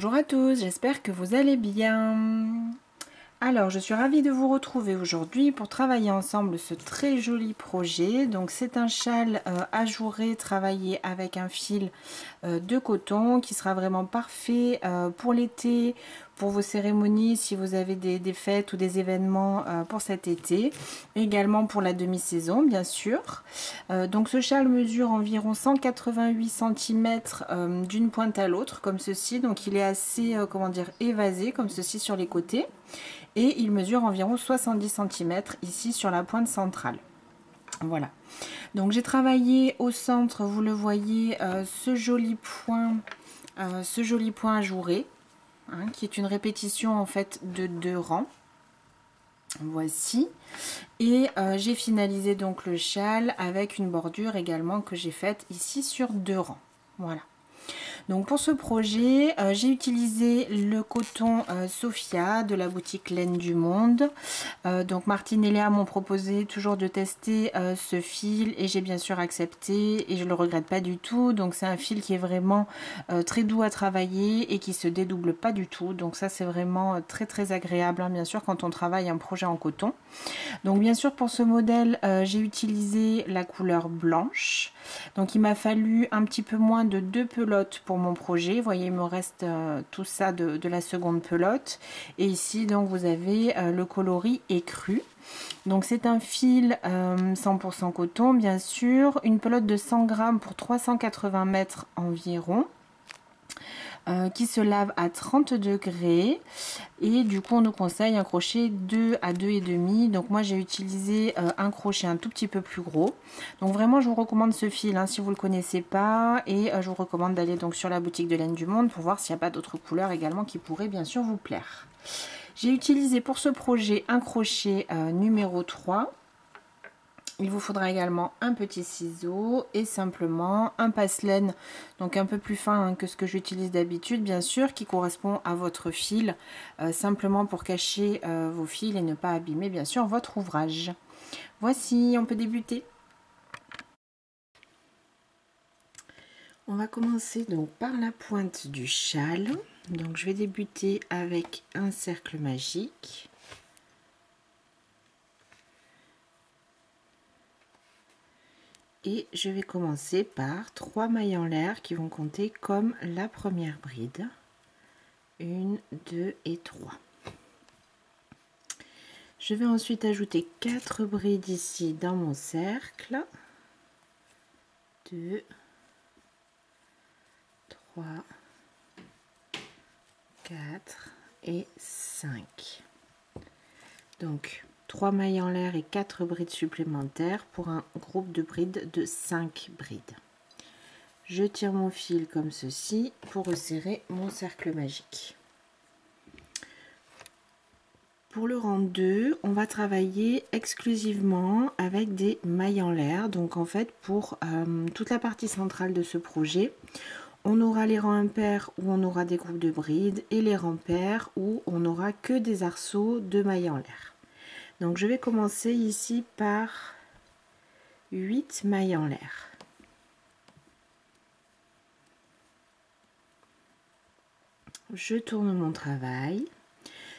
Bonjour à tous, j'espère que vous allez bien. Alors, je suis ravie de vous retrouver aujourd'hui pour travailler ensemble ce très joli projet. Donc, c'est un châle ajouré travaillé avec un fil de coton qui sera vraiment parfait pour l'été, pour vos cérémonies, si vous avez des fêtes ou des événements pour cet été. Également pour la demi-saison, bien sûr. Donc, ce châle mesure environ 188 cm d'une pointe à l'autre, comme ceci. Donc, il est assez, comment dire, évasé, comme ceci sur les côtés. Et il mesure environ 70 cm ici sur la pointe centrale. Voilà. Donc j'ai travaillé au centre, vous le voyez, ce joli point ajouré, hein, qui est une répétition en fait de 2 rangs. Voici. Et j'ai finalisé donc le châle avec une bordure également que j'ai faite ici sur 2 rangs. Voilà. Donc pour ce projet, j'ai utilisé le coton Sophia de la boutique Laine du Monde. Donc Martine et Léa m'ont proposé toujours de tester ce fil et j'ai bien sûr accepté et je le regrette pas du tout. Donc c'est un fil qui est vraiment très doux à travailler et qui se dédouble pas du tout. Donc ça c'est vraiment très agréable, hein, bien sûr, quand on travaille un projet en coton. Donc bien sûr pour ce modèle j'ai utilisé la couleur blanche. Donc il m'a fallu un petit peu moins de 2 pelotes pour mon projet. Vous voyez, il me reste tout ça de la seconde pelote. Et ici donc vous avez le coloris écru. Donc c'est un fil 100% coton bien sûr. Une pelote de 100 grammes pour 380 mètres environ. Qui se lave à 30 degrés et du coup on nous conseille un crochet 2 à 2,5. Donc moi j'ai utilisé un crochet un tout petit peu plus gros. Donc vraiment je vous recommande ce fil hein, si vous ne le connaissez pas, et je vous recommande d'aller donc sur la boutique de Laine du Monde pour voir s'il n'y a pas d'autres couleurs également qui pourraient bien sûr vous plaire. J'ai utilisé pour ce projet un crochet numéro 3. Il vous faudra également un petit ciseau et simplement un passe-laine, donc un peu plus fin hein, que ce que j'utilise d'habitude, bien sûr, qui correspond à votre fil, simplement pour cacher vos fils et ne pas abîmer, bien sûr, votre ouvrage. Voici, on peut débuter. On va commencer donc par la pointe du châle. Donc je vais débuter avec un cercle magique. Et je vais commencer par 3 mailles en l'air qui vont compter comme la première bride. 1, 2 et 3. Je vais ensuite ajouter 4 brides ici dans mon cercle. 2, 3, 4 et 5. Donc 3 mailles en l'air et 4 brides supplémentaires pour un groupe de brides de 5 brides. Je tire mon fil comme ceci pour resserrer mon cercle magique. Pour le rang 2, on va travailler exclusivement avec des mailles en l'air. Donc en fait pour toute la partie centrale de ce projet, on aura les rangs impairs où on aura des groupes de brides et les rangs pairs où on n'aura que des arceaux de mailles en l'air. Donc je vais commencer ici par 8 mailles en l'air. Je tourne mon travail.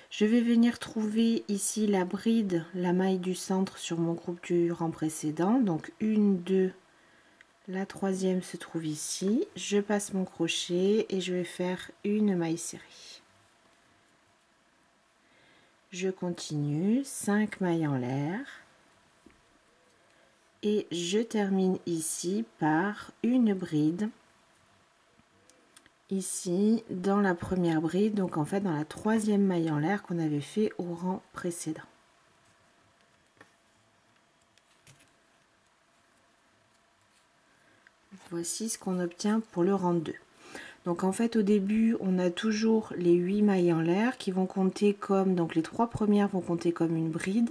Je vais venir trouver ici la bride, la maille du centre sur mon groupe du rang précédent. Donc 1, 2, la troisième se trouve ici. Je passe mon crochet et je vais faire une maille serrée. Je continue, 5 mailles en l'air. Et je termine ici par une bride. Ici, dans la première bride, donc en fait dans la troisième maille en l'air qu'on avait fait au rang précédent. Voici ce qu'on obtient pour le rang 2. Donc en fait au début on a toujours les 8 mailles en l'air qui vont compter comme, donc les 3 premières vont compter comme une bride,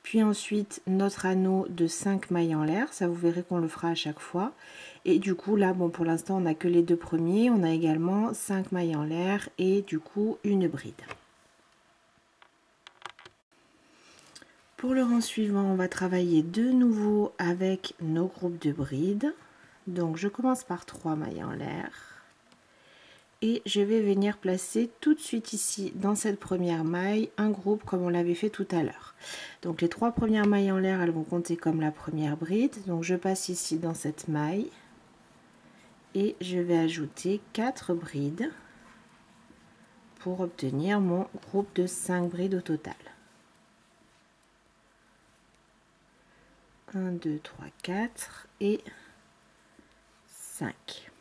puis ensuite notre anneau de 5 mailles en l'air, ça vous verrez qu'on le fera à chaque fois, et du coup là bon pour l'instant on n'a que les 2 premiers, on a également 5 mailles en l'air et du coup une bride. Pour le rang suivant on va travailler de nouveau avec nos groupes de brides, donc je commence par 3 mailles en l'air. et je vais venir placer tout de suite ici dans cette première maille un groupe comme on l'avait fait tout à l'heure. Donc les 3 premières mailles en l'air, elles vont compter comme la première bride. Donc je passe ici dans cette maille et je vais ajouter 4 brides pour obtenir mon groupe de 5 brides au total. 1, 2, 3, 4 et 5.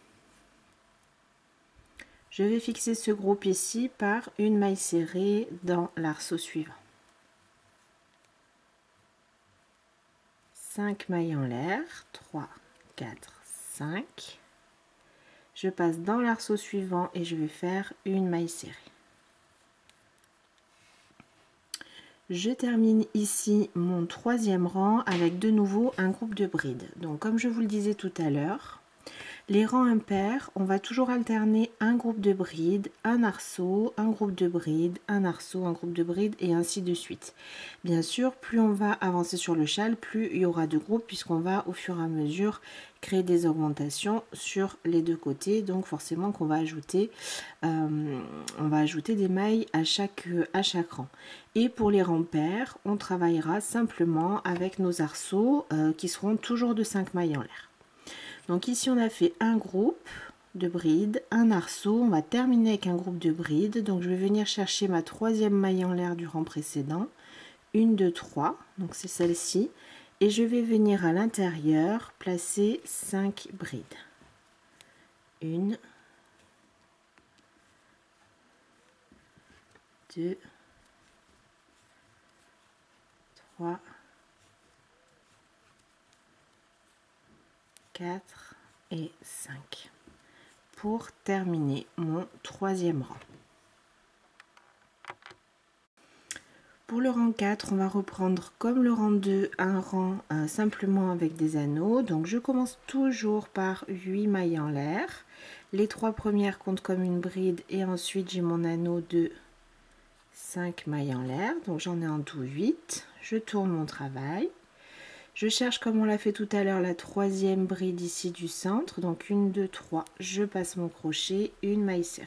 Je vais fixer ce groupe ici par une maille serrée dans l'arceau suivant. 5 mailles en l'air, 3, 4, 5. Je passe dans l'arceau suivant et je vais faire une maille serrée. Je termine ici mon 3e rang avec de nouveau un groupe de brides. Donc comme je vous le disais tout à l'heure, les rangs impairs, on va toujours alterner un groupe de brides, un arceau, un groupe de brides, un arceau, un groupe de brides et ainsi de suite. Bien sûr, plus on va avancer sur le châle, plus il y aura de groupes puisqu'on va au fur et à mesure créer des augmentations sur les deux côtés. Donc forcément qu'on va ajouter, des mailles à chaque rang. Et pour les rangs pairs, on travaillera simplement avec nos arceaux qui seront toujours de 5 mailles en l'air. Donc ici on a fait un groupe de brides, un arceau, on va terminer avec un groupe de brides. Donc je vais venir chercher ma 3e maille en l'air du rang précédent, 1, 2, 3, donc c'est celle-ci, et je vais venir à l'intérieur placer 5 brides. 1, 2, 3, 4 et 5 pour terminer mon 3e rang. Pour le rang 4, on va reprendre comme le rang 2 un rang simplement avec des anneaux. Donc je commence toujours par 8 mailles en l'air. Les 3 premières comptent comme une bride et ensuite j'ai mon anneau de 5 mailles en l'air. Donc j'en ai en tout 8. Je tourne mon travail. Je cherche comme on l'a fait tout à l'heure la 3e bride ici du centre. Donc 1, 2, 3, je passe mon crochet, une maille serrée.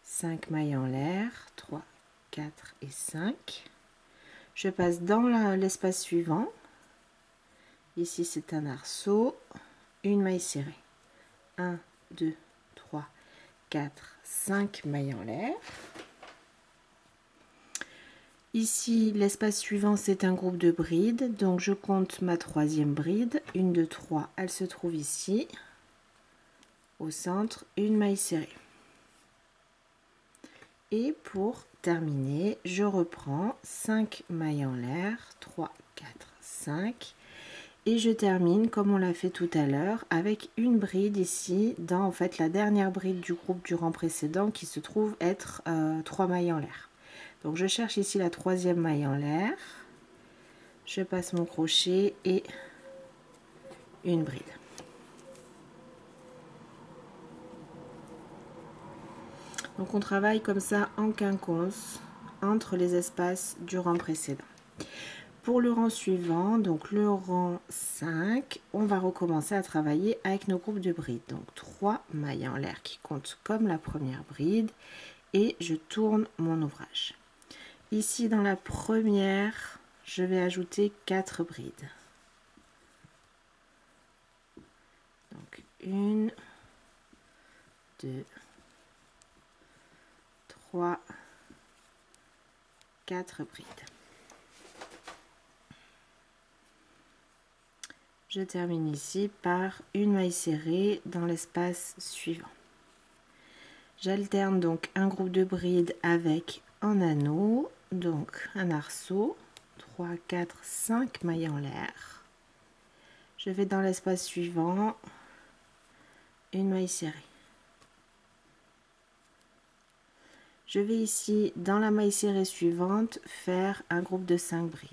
5 mailles en l'air, 3, 4 et 5. Je passe dans l'espace suivant. Ici c'est un arceau, une maille serrée. 1, 2, 3, 4, 5 mailles en l'air. Ici, l'espace suivant, c'est un groupe de brides. Donc, je compte ma 3e bride. 1, 2, 3, elle se trouve ici. Au centre, une maille serrée. Et pour terminer, je reprends 5 mailles en l'air. 3, 4, 5. Et je termine, comme on l'a fait tout à l'heure, avec une bride ici, dans en fait la dernière bride du groupe du rang précédent qui se trouve être 3 mailles en l'air. Donc je cherche ici la 3e maille en l'air, je passe mon crochet et une bride. Donc on travaille comme ça en quinconce entre les espaces du rang précédent. Pour le rang suivant, donc le rang 5, on va recommencer à travailler avec nos groupes de brides. Donc 3 mailles en l'air qui comptent comme la première bride et je tourne mon ouvrage. Ici dans la première, je vais ajouter 4 brides. Donc 1, 2, 3, 4 brides. Je termine ici par une maille serrée dans l'espace suivant. J'alterne donc un groupe de brides avec un anneau, donc un arceau, 3, 4, 5 mailles en l'air. Je vais dans l'espace suivant, une maille serrée. Je vais ici, dans la maille serrée suivante, faire un groupe de 5 brides.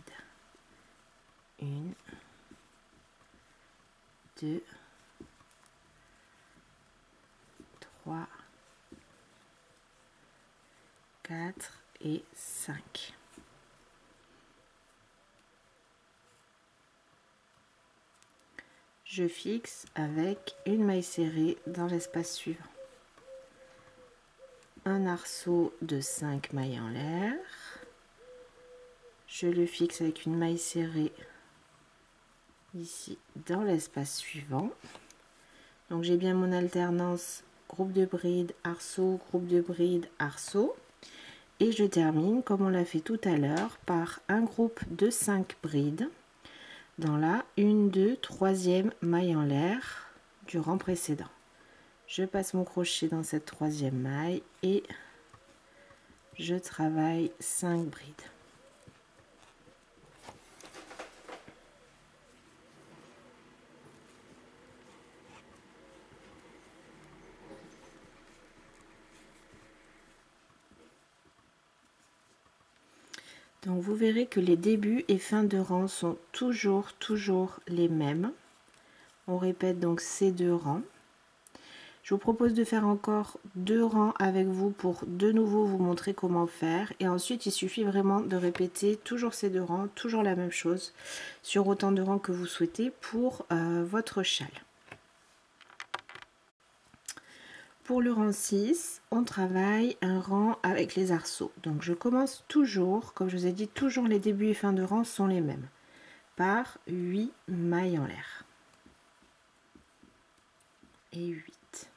1, 2, 3, 4 et 5. Je fixe avec une maille serrée dans l'espace suivant. un arceau de 5 mailles en l'air. Je le fixe avec une maille serrée ici dans l'espace suivant. Donc j'ai bien mon alternance groupe de bride, arceau, groupe de bride, arceau. Et je termine comme on l'a fait tout à l'heure par un groupe de 5 brides dans la 1, 2, 3e maille en l'air du rang précédent. Je passe mon crochet dans cette 3e maille et je travaille 5 brides. Donc vous verrez que les débuts et fins de rang sont toujours les mêmes. On répète donc ces 2 rangs. Je vous propose de faire encore 2 rangs avec vous pour de nouveau vous montrer comment faire. Et ensuite, il suffit vraiment de répéter toujours ces 2 rangs, toujours la même chose, sur autant de rangs que vous souhaitez pour votre châle. Pour le rang 6, on travaille un rang avec les arceaux. Donc je commence toujours, comme je vous ai dit, toujours les débuts et fins de rang sont les mêmes, par 8 mailles en l'air. Et 8.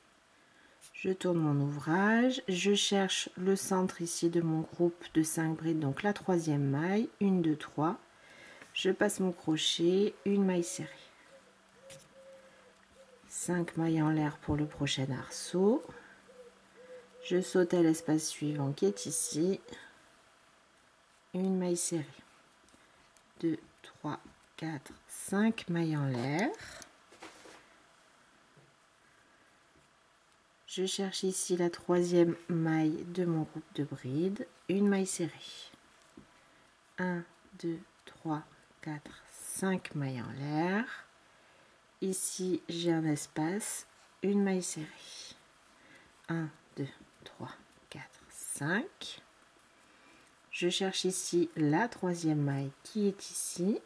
Je tourne mon ouvrage, je cherche le centre ici de mon groupe de 5 brides, donc la 3e maille, 1, 2, 3. Je passe mon crochet, une maille serrée. 5 mailles en l'air pour le prochain arceau. Je saute à l'espace suivant qui est ici. Une maille serrée. 2, 3, 4, 5 mailles en l'air. Je cherche ici la 3e maille de mon groupe de brides. Une maille serrée. 1, 2, 3, 4, 5 mailles en l'air. Ici, j'ai un espace, une maille serrée. 1, 2, 3, 4, 5. Je cherche ici la 3e maille qui est ici.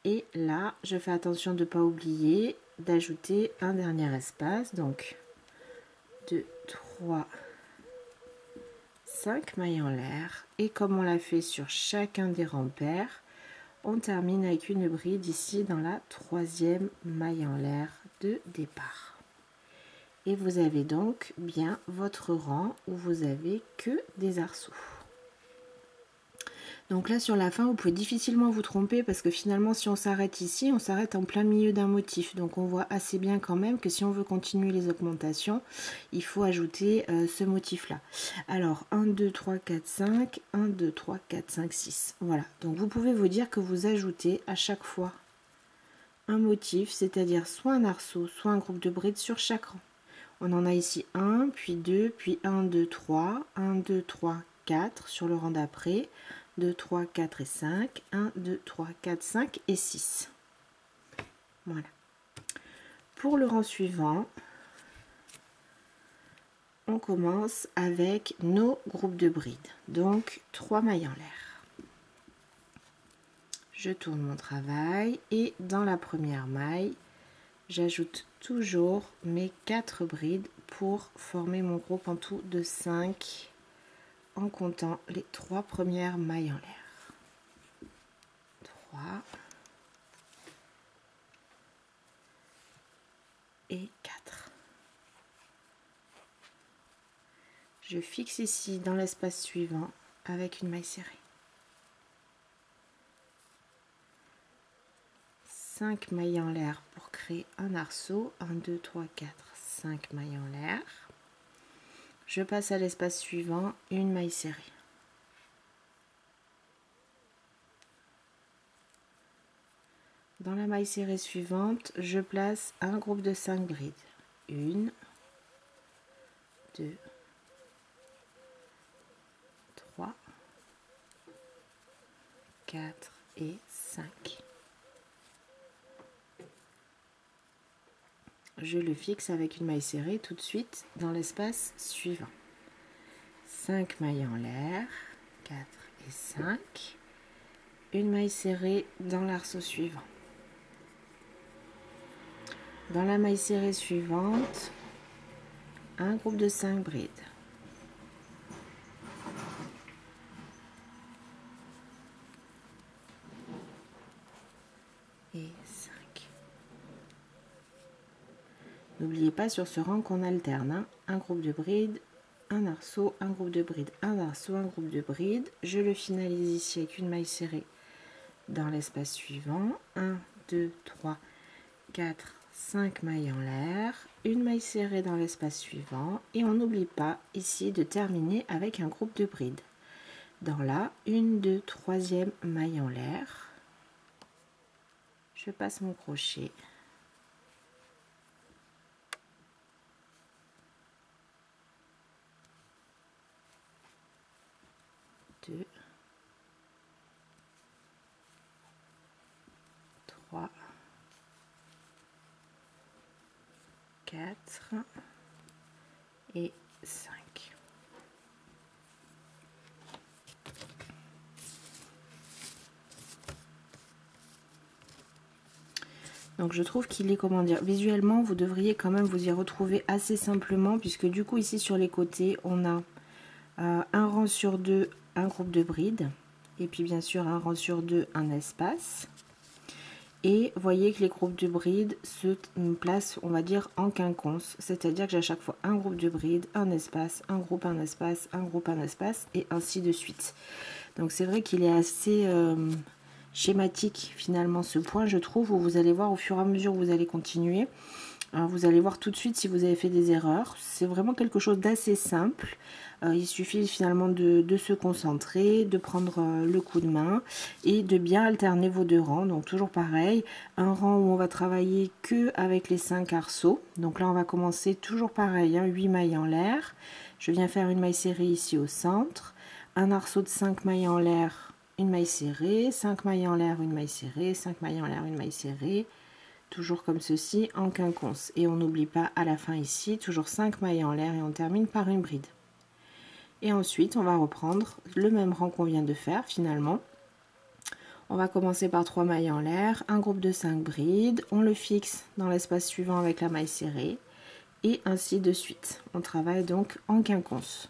Et là, je fais attention de ne pas oublier d'ajouter un dernier espace. Donc, 2, 3, 5 mailles en l'air. Et comme on l'a fait sur chacun des rangs pairs, on termine avec une bride ici dans la 3e maille en l'air de départ. Et vous avez donc bien votre rang où vous avez que des arceaux. Donc là sur la fin vous pouvez difficilement vous tromper parce que finalement si on s'arrête ici, on s'arrête en plein milieu d'un motif. Donc on voit assez bien quand même que si on veut continuer les augmentations, il faut ajouter ce motif là. Alors 1, 2, 3, 4, 5, 1, 2, 3, 4, 5, 6. Voilà, donc vous pouvez vous dire que vous ajoutez à chaque fois un motif, c'est-à-dire soit un arceau, soit un groupe de brides sur chaque rang. On en a ici 1, puis 2, puis 1, 2, 3, 1, 2, 3, 4 sur le rang d'après. 2, 3, 4 et 5, 1, 2, 3, 4, 5 et 6. Voilà. Pour le rang suivant, on commence avec nos groupes de brides. Donc 3 mailles en l'air. Je tourne mon travail et dans la première maille, j'ajoute toujours mes 4 brides pour former mon groupe en tout de 5 en comptant les 3 premières mailles en l'air. 3 et 4. Je fixe ici dans l'espace suivant avec une maille serrée. 5 mailles en l'air pour créer un arceau. 1, 2, 3, 4, 5 mailles en l'air. Je passe à l'espace suivant, une maille serrée. Dans la maille serrée suivante, je place un groupe de 5 brides. 1, 2, 3, 4 et 5. Je le fixe avec une maille serrée tout de suite dans l'espace suivant. 5 mailles en l'air, 4 et 5. Une maille serrée dans l'arceau suivant. Dans la maille serrée suivante, un groupe de 5 brides. Et 5. N'oubliez pas sur ce rang qu'on alterne, hein, un groupe de brides, un arceau, un groupe de brides, un arceau, un groupe de brides. Je le finalise ici avec une maille serrée dans l'espace suivant. 1, 2, 3, 4, 5 mailles en l'air, une maille serrée dans l'espace suivant et on n'oublie pas ici de terminer avec un groupe de brides. Dans la 1, 2, 3e maille en l'air, je passe mon crochet. 2, 3, 4 et 5. Donc je trouve qu'il est, comment dire, visuellement vous devriez quand même vous y retrouver assez simplement, puisque du coup ici sur les côtés on a un rang sur 2 un groupe de brides et puis bien sûr un rang sur 2 un espace. Et voyez que les groupes de brides se placent, on va dire, en quinconce, c'est-à-dire que j'ai à chaque fois un groupe de brides, un espace, un groupe, un espace, un groupe, un espace, et ainsi de suite. Donc c'est vrai qu'il est assez schématique finalement ce point, je trouve, où vous allez voir au fur et à mesure où vous allez continuer, vous allez voir tout de suite si vous avez fait des erreurs. C'est vraiment quelque chose d'assez simple. Il suffit finalement de se concentrer, de prendre le coup de main et de bien alterner vos deux rangs. Donc toujours pareil, un rang où on va travailler que avec les 5 arceaux. Donc là on va commencer toujours pareil, hein, 8 mailles en l'air. Je viens faire une maille serrée ici au centre, un arceau de 5 mailles en l'air, une maille serrée, 5 mailles en l'air, une maille serrée, 5 mailles en l'air, une maille serrée. Toujours comme ceci en quinconce. Et on n'oublie pas à la fin ici, toujours 5 mailles en l'air et on termine par une bride. Et ensuite, on va reprendre le même rang qu'on vient de faire finalement. On va commencer par 3 mailles en l'air, un groupe de 5 brides. On le fixe dans l'espace suivant avec la maille serrée. Et ainsi de suite. On travaille donc en quinconce.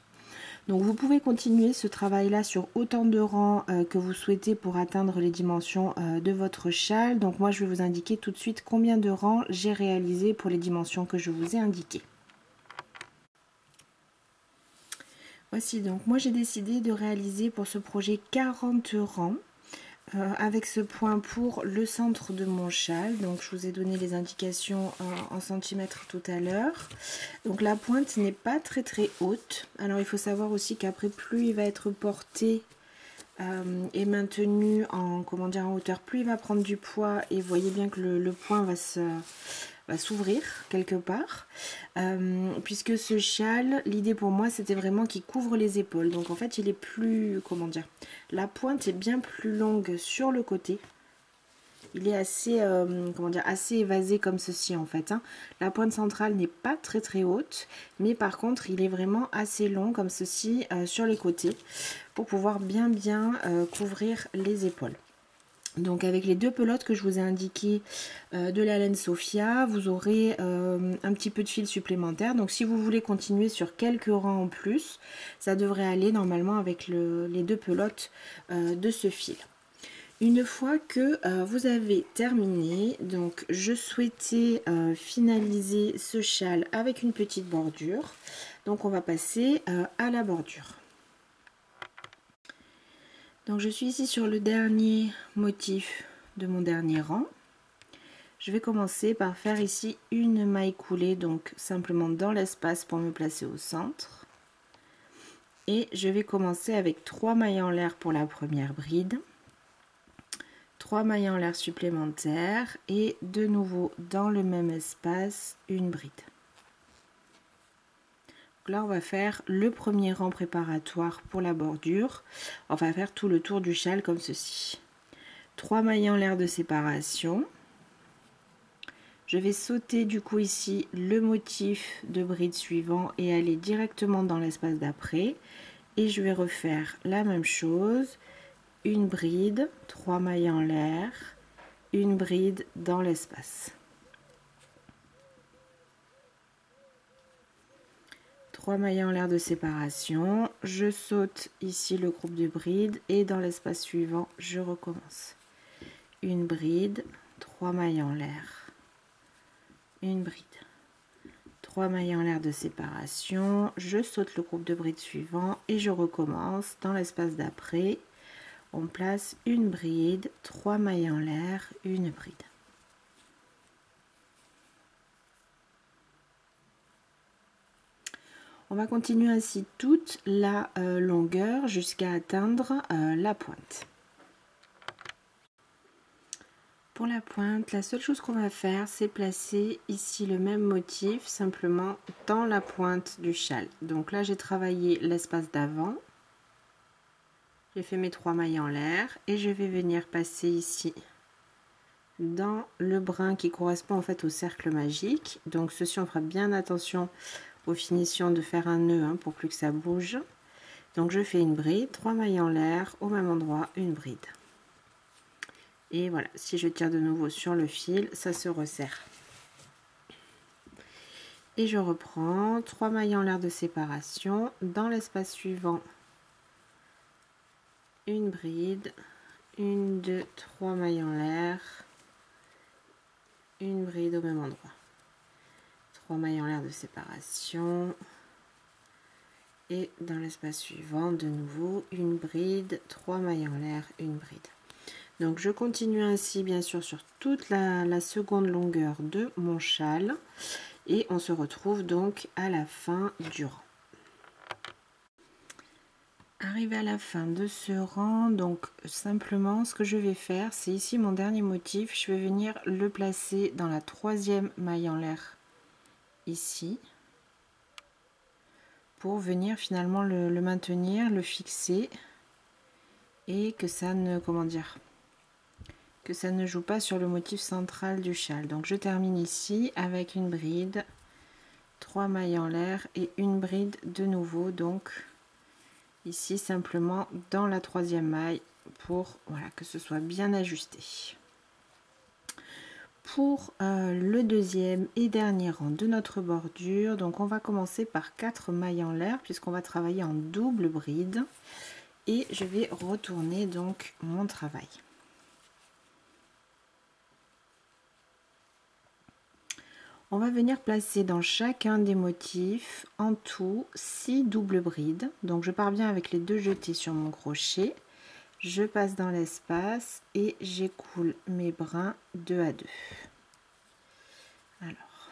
Donc vous pouvez continuer ce travail-là sur autant de rangs que vous souhaitez pour atteindre les dimensions de votre châle. Donc moi je vais vous indiquer tout de suite combien de rangs j'ai réalisé pour les dimensions que je vous ai indiquées. Voici donc, moi j'ai décidé de réaliser pour ce projet 40 rangs. Avec ce point pour le centre de mon châle. Donc je vous ai donné les indications en centimètres tout à l'heure. Donc la pointe n'est pas très haute. Alors il faut savoir aussi qu'après plus il va être porté et maintenu en, comment dire, en hauteur, plus il va prendre du poids, et vous voyez bien que le point va s'ouvrir quelque part, puisque ce châle, l'idée pour moi c'était vraiment qu'il couvre les épaules. Donc en fait il est plus, comment dire, la pointe est bien plus longue sur le côté. Il est assez, comment dire, assez évasé comme ceci en fait, hein. La pointe centrale n'est pas très haute, mais par contre il est vraiment assez long comme ceci sur les côtés pour pouvoir bien couvrir les épaules. Donc avec les deux pelotes que je vous ai indiquées de la laine Sophia, vous aurez un petit peu de fil supplémentaire. Donc si vous voulez continuer sur quelques rangs en plus, ça devrait aller normalement avec les deux pelotes de ce fil. Une fois que vous avez terminé, donc je souhaitais finaliser ce châle avec une petite bordure. Donc on va passer à la bordure. Donc je suis ici sur le dernier motif de mon dernier rang. Je vais commencer par faire ici une maille coulée, donc simplement dans l'espace pour me placer au centre. Et je vais commencer avec 3 mailles en l'air pour la première bride. 3 mailles en l'air supplémentaires et de nouveau dans le même espace une bride. Donc là on va faire le premier rang préparatoire pour la bordure. On va faire tout le tour du châle comme ceci. 3 mailles en l'air de séparation. Je vais sauter du coup ici le motif de bride suivant et aller directement dans l'espace d'après. Et je vais refaire la même chose. Une bride, 3 mailles en l'air, une bride dans l'espace. 3 mailles en l'air de séparation, je saute ici le groupe de brides et dans l'espace suivant je recommence. Une bride, 3 mailles en l'air, une bride, 3 mailles en l'air de séparation, je saute le groupe de brides suivant et je recommence. Dans l'espace d'après, on place une bride, 3 mailles en l'air, une bride. On va continuer ainsi toute la longueur jusqu'à atteindre la pointe. Pour la pointe, la seule chose qu'on va faire, c'est placer ici le même motif, simplement dans la pointe du châle. Donc là, j'ai travaillé l'espace d'avant. J'ai fait mes 3 mailles en l'air et je vais venir passer ici dans le brin qui correspond en fait au cercle magique. Donc ceci, on fera bien attention aux finitions de faire un nœud pour plus que ça bouge. Donc je fais une bride, 3 mailles en l'air, au même endroit une bride. Et voilà, si je tire de nouveau sur le fil, ça se resserre. Et je reprends 3 mailles en l'air de séparation. Dans l'espace suivant, une bride, 1, 2, 3 mailles en l'air, une bride au même endroit. 3 mailles en l'air de séparation. Et dans l'espace suivant, de nouveau, une bride, 3 mailles en l'air, une bride. Donc je continue ainsi bien sûr sur toute la seconde longueur de mon châle et on se retrouve donc à la fin du rang. Arrivé à la fin de ce rang, donc simplement ce que je vais faire, c'est ici mon dernier motif, je vais venir le placer dans la 3e maille en l'air ici pour venir finalement le maintenir, le fixer et que ça ne, comment dire, que ça ne joue pas sur le motif central du châle. Donc je termine ici avec une bride, 3 mailles en l'air et une bride de nouveau, donc ici simplement dans la 3e maille pour voilà, que ce soit bien ajusté. Pour le deuxième et dernier rang de notre bordure, donc on va commencer par 4 mailles en l'air puisqu'on va travailler en double bride et je vais retourner donc mon travail. On va venir placer dans chacun des motifs en tout 6 doubles brides. Donc je pars bien avec les 2 jetés sur mon crochet. Je passe dans l'espace et j'écoule mes brins 2 à 2. Alors,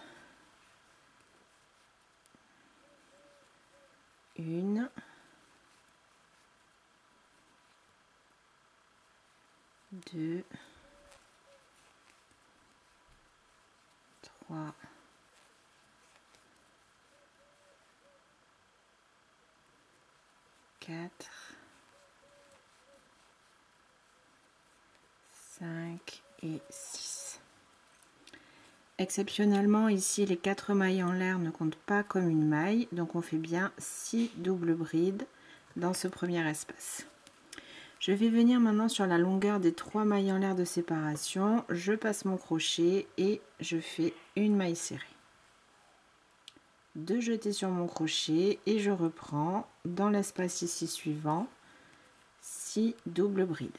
1, 2, 3, 4, 5 et 6. Exceptionnellement, ici, les 4 mailles en l'air ne comptent pas comme une maille, donc on fait bien 6 doubles brides dans ce premier espace. Je vais venir maintenant sur la longueur des 3 mailles en l'air de séparation. Je passe mon crochet et je fais une maille serrée. 2 jetés sur mon crochet et je reprends dans l'espace ici suivant 6 doubles brides.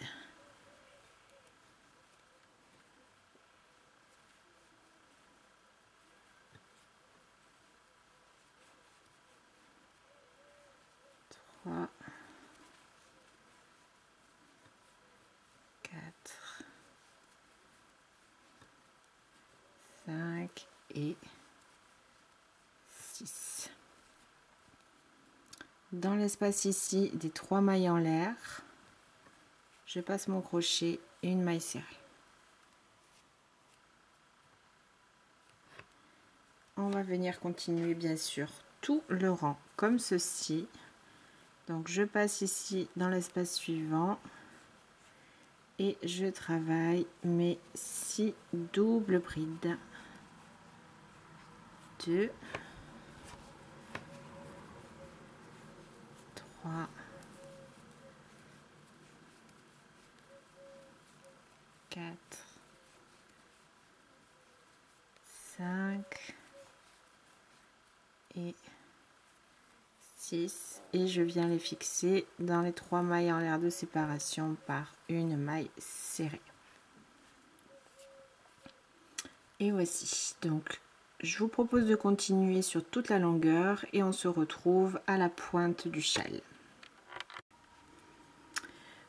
Trois, 4, 5 et 6. Dans l'espace ici des 3 mailles en l'air, je passe mon crochet et une maille serrée. On va venir continuer bien sûr tout le rang comme ceci. Donc je passe ici dans l'espace suivant et je travaille mes 6 doubles brides. 2, 3, 4, 5 et 6 et je viens les fixer dans les 3 mailles en l'air de séparation par une maille serrée. Et voici, donc je vous propose de continuer sur toute la longueur et on se retrouve à la pointe du châle.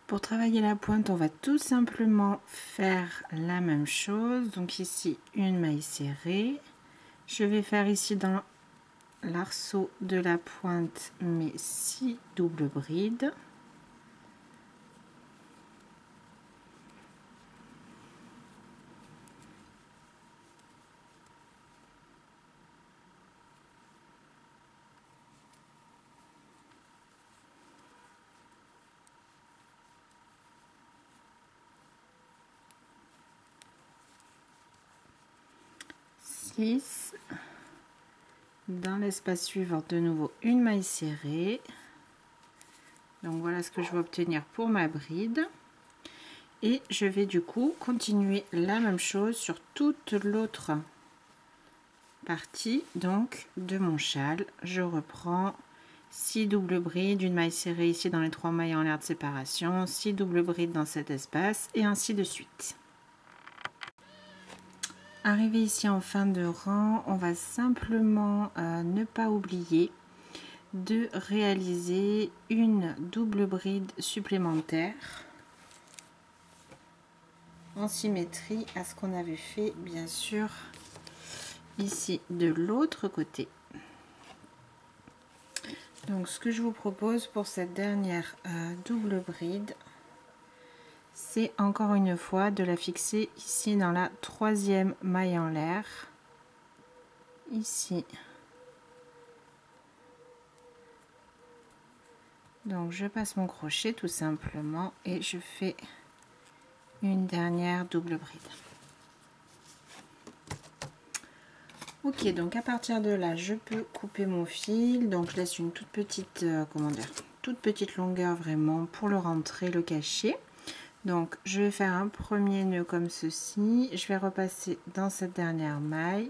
Pour travailler la pointe, on va tout simplement faire la même chose. Donc ici, une maille serrée. Je vais faire ici dans l'arceau de la pointe mes 6 doubles brides. Dans l'espace suivant, de nouveau une maille serrée. Donc voilà ce que je vais obtenir pour ma bride. Et je vais du coup continuer la même chose sur toute l'autre partie donc de mon châle. Je reprends 6 doubles brides, une maille serrée ici dans les 3 mailles en l'air de séparation, 6 doubles brides dans cet espace et ainsi de suite. Arrivé ici en fin de rang, on va simplement ne pas oublier de réaliser une double bride supplémentaire en symétrie à ce qu'on avait fait bien sûr ici de l'autre côté. Donc ce que je vous propose pour cette dernière double bride, c'est encore une fois de la fixer ici dans la 3e maille en l'air, ici. Donc je passe mon crochet tout simplement et je fais une dernière double bride. Ok, donc à partir de là je peux couper mon fil, donc je laisse une toute petite toute petite longueur vraiment pour le rentrer, le cacher. Donc je vais faire un premier nœud comme ceci, je vais repasser dans cette dernière maille,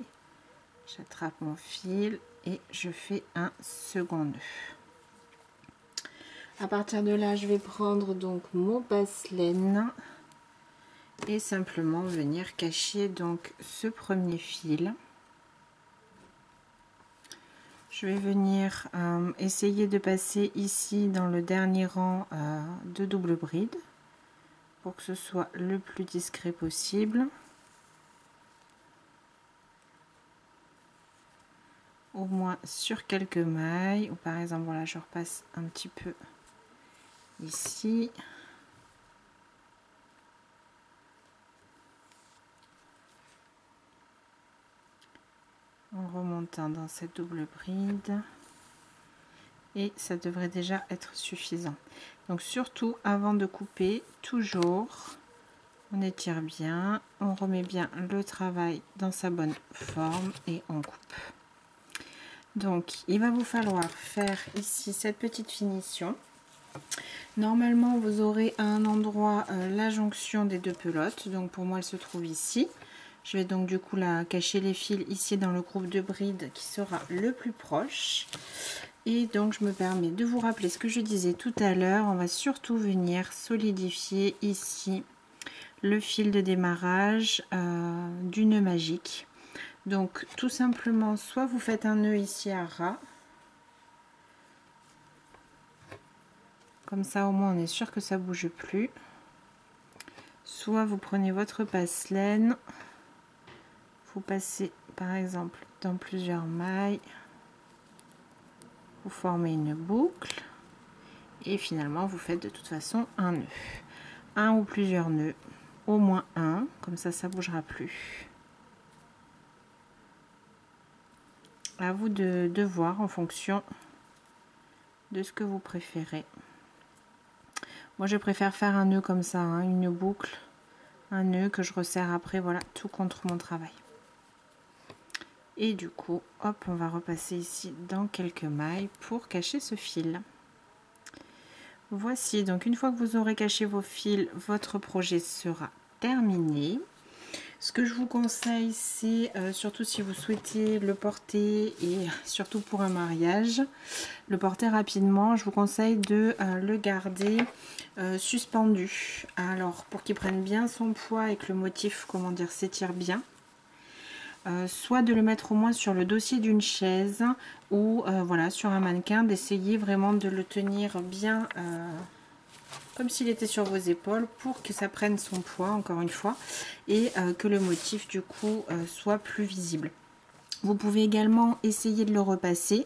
j'attrape mon fil et je fais un second nœud. À partir de là je vais prendre donc mon passe-laine et simplement venir cacher donc ce premier fil. Je vais venir essayer de passer ici dans le dernier rang de double bride pour que ce soit le plus discret possible. Au moins sur quelques mailles, ou par exemple voilà, je repasse un petit peu ici. En remontant dans cette double bride. Et ça devrait déjà être suffisant. Donc surtout avant de couper, toujours on étire bien, on remet bien le travail dans sa bonne forme et on coupe. Donc il va vous falloir faire ici cette petite finition. Normalement vous aurez à un endroit la jonction des deux pelotes, donc pour moi elle se trouve ici. Je vais donc du coup la cacher les fils ici dans le groupe de brides qui sera le plus proche. Et donc je me permets de vous rappeler ce que je disais tout à l'heure, on va surtout venir solidifier ici le fil de démarrage du nœud magique. Donc tout simplement, soit vous faites un nœud ici à ras, comme ça au moins on est sûr que ça bouge plus, soit vous prenez votre passe-laine, vous passez par exemple dans plusieurs mailles, vous formez une boucle et finalement vous faites de toute façon un nœud, un ou plusieurs nœuds, au moins un, comme ça bougera plus. À vous de voir en fonction de ce que vous préférez. Moi je préfère faire un nœud comme ça, hein, une boucle, un nœud que je resserre après, voilà, tout contre mon travail. Et du coup, hop, on va repasser ici dans quelques mailles pour cacher ce fil. Voici, donc une fois que vous aurez caché vos fils, votre projet sera terminé. Ce que je vous conseille, c'est surtout si vous souhaitez le porter et surtout pour un mariage, le porter rapidement, je vous conseille de le garder suspendu. Alors pour qu'il prenne bien son poids et que le motif, comment dire, s'étire bien. Soit de le mettre au moins sur le dossier d'une chaise ou voilà, sur un mannequin, d'essayer vraiment de le tenir bien comme s'il était sur vos épaules pour que ça prenne son poids encore une fois et que le motif du coup soit plus visible. Vous pouvez également essayer de le repasser,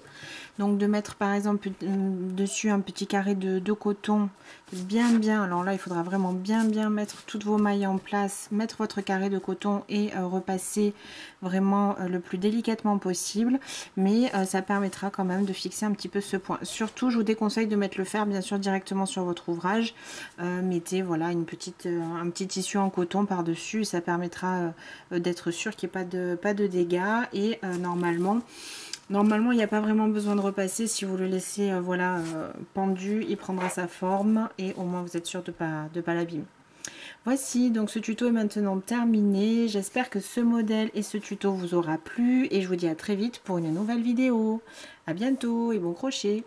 donc de mettre par exemple dessus un petit carré de coton bien, alors là il faudra vraiment bien mettre toutes vos mailles en place, mettre votre carré de coton et repasser vraiment le plus délicatement possible, mais ça permettra quand même de fixer un petit peu ce point. Surtout je vous déconseille de mettre le fer bien sûr directement sur votre ouvrage, mettez voilà un petit tissu en coton par dessus, ça permettra d'être sûr qu'il n'y ait pas de dégâts et normalement il n'y a pas vraiment besoin de repasser. Si vous le laissez voilà, pendu, il prendra sa forme et au moins vous êtes sûr de pas l'abîmer. Voici, donc ce tuto est maintenant terminé. J'espère que ce modèle et ce tuto vous aura plu et je vous dis à très vite pour une nouvelle vidéo. À bientôt et bon crochet!